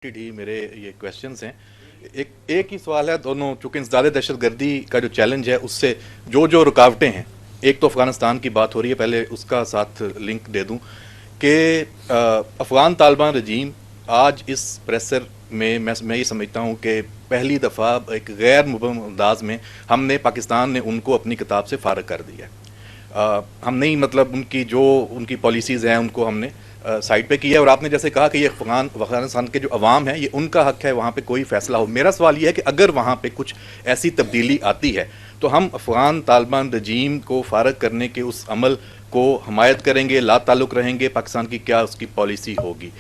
ही मेरे ये क्वेश्चंस हैं। एक ही सवाल है, दोनों चूंकि इंसदाद दहशत गर्दी का जो चैलेंज है उससे जो जो रुकावटें हैं, एक तो अफ़गानिस्तान की बात हो रही है, पहले उसका साथ लिंक दे दूं कि अफ़गान तालिबान रजीम आज इस प्रेशर में मैं ये समझता हूं कि पहली दफ़ा एक गैर मुबहम अंदाज में हमने पाकिस्तान ने उनको अपनी किताब से फ़ारग कर दिया है। हम नहीं मतलब उनकी पॉलिसीज़ हैं उनको हमने साइड पे किया है। और आपने जैसे कहा कि ये अफगानिस्तान के जो अवाम है, ये उनका हक है वहाँ पे कोई फैसला हो। मेरा सवाल ये है कि अगर वहाँ पे कुछ ऐसी तब्दीली आती है तो हम अफगान तालिबान रजीम को फारग करने के उस अमल को हमायत करेंगे, ला ताल्लुक़ रहेंगे, पाकिस्तान की क्या उसकी पॉलिसी होगी।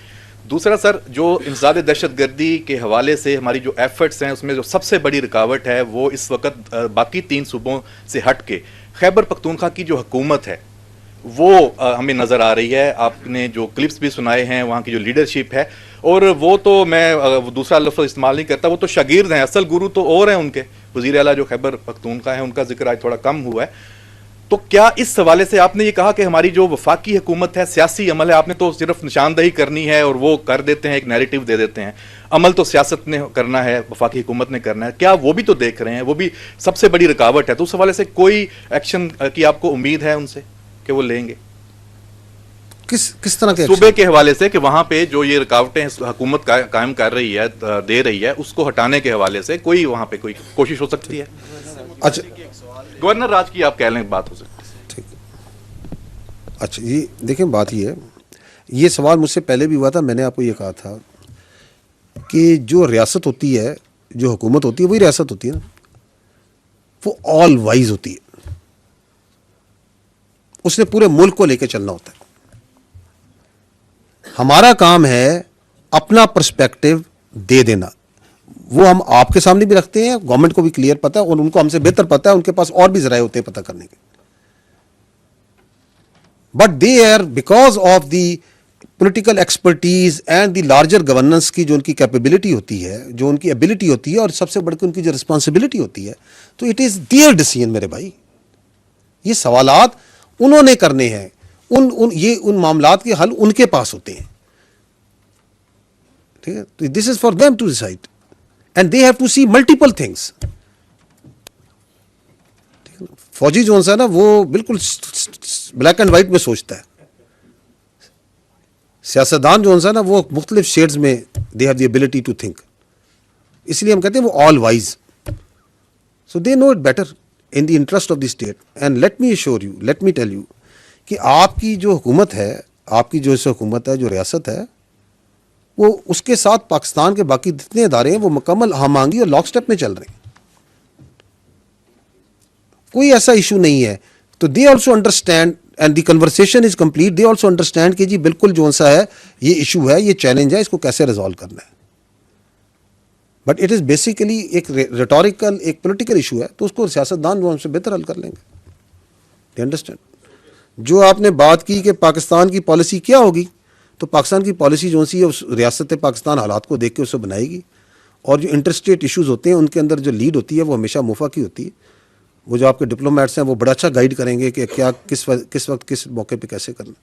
दूसरा सर, जो इंसदाद दहशत गर्दी के हवाले से हमारी जो एफर्ट्स हैं उसमें जो सबसे बड़ी रुकावट है वो इस वक्त बाकी 3 सूबों से हट के खैबर पख्तूनख्वा की जो हुकूमत है वो हमें नज़र आ रही है। आपने जो क्लिप्स भी सुनाए हैं, वहाँ की जो लीडरशिप है, और वो तो मैं दूसरा लफ्ज़ इस्तेमाल नहीं करता, वो तो शागिर्द हैं, असल गुरु तो और हैं उनके। वज़ीर आला जो खैबर पख्तूनख्वा है उनका जिक्र आज थोड़ा कम हुआ है। तो क्या इस हवाले से आपने ये कहा कि हमारी जो वफाकी हुकूमत है सियासी अमल है, आपने तो सिर्फ निशानदही करनी है और वो कर देते हैं, एक नैरेटिव दे देते हैं, अमल तो सियासत ने करना है, वफाकी हुकूमत ने करना है, क्या वो भी तो देख रहे हैं? वो भी सबसे बड़ी रुकावट है। तो उस हवाले से कोई एक्शन की आपको उम्मीद है उनसे कि वो लेंगे? किस तरह के सूबे के हवाले से कि वहां पे जो ये रुकावटें हुकूमत कायम कर रही है, दे रही है, उसको हटाने के हवाले से कोई वहां पे कोई कोशिश हो सकती है? अच्छा, गवर्नर राज की आप कह लें बात हो सकती है। ठीक। अच्छा, ये देखें, बात ये है, ये सवाल मुझसे पहले भी हुआ था। मैंने आपको ये कहा था कि जो रियासत होती है, जो हुकूमत होती है, वही रियासत होती है ना, वो ऑल वाइज होती है। उसने पूरे मुल्क को लेकर चलना होता है। हमारा काम है अपना पर्सपेक्टिव दे देना। वो हम आपके सामने भी रखते हैं, गवर्नमेंट को भी क्लियर पता है और उनको हमसे बेहतर पता है, उनके पास और भी जराए होते हैं पता करने के। But they are, because of the political expertise and the larger governance की जो उनकी कैपेबिलिटी होती है, जो उनकी एबिलिटी होती है, और सबसे बढ़कर उनकी जो रिस्पॉन्सिबिलिटी होती है, तो इट इज देयर डिसीजन मेरे भाई। ये सवालात उन्होंने करने हैं, उन मामलात के हल उनके पास होते हैं। ठीक है, तो this is for them to decide and they have to see multiple things. फौजी जो है ना, वो बिल्कुल ब्लैक एंड व्हाइट में सोचता है। सियासतदान जो है ना, वो मुख्तलिफ शेड्स में they have the ability to think. इसलिए हम कहते हैं वो all wise, so they know it better in the interest of the state. And let me assure you, let me tell you कि आपकी जो हुकूमत है, आपकी जो हुकूमत है, जो रियासत है, वो उसके साथ पाकिस्तान के बाकी जितने इदारे हैं वो मुकम्मल हमांगी और लॉक स्टेप में चल रहे हैं। कोई ऐसा इशू नहीं है। तो they also understand and the conversation is complete. They also understand कि जी बिल्कुल जो सा है, ये इशू है, ये चैलेंज है, इसको कैसे रिजॉल्व करना है। बट इट इज़ बेसिकली एक रेटोरिकल, एक पॉलिटिकल इशू है, तो उसको सियासतदान जो हमसे बेहतर हल कर लेंगे। You understand? जो आपने बात की कि पाकिस्तान की पॉलिसी क्या होगी, तो पाकिस्तान की पॉलिसी जो सी है उस रियासत पाकिस्तान हालात को देख के उससे बनाएगी। और जो इंटरस्टेट इशूज़ होते हैं उनके अंदर जो लीड होती है वो हमेशा मुफा की होती है। वो जो आपके डिप्लोमेट्स हैं वो बड़ा अच्छा गाइड करेंगे कि क्या किस वक्त किस मौके पर कैसे करना।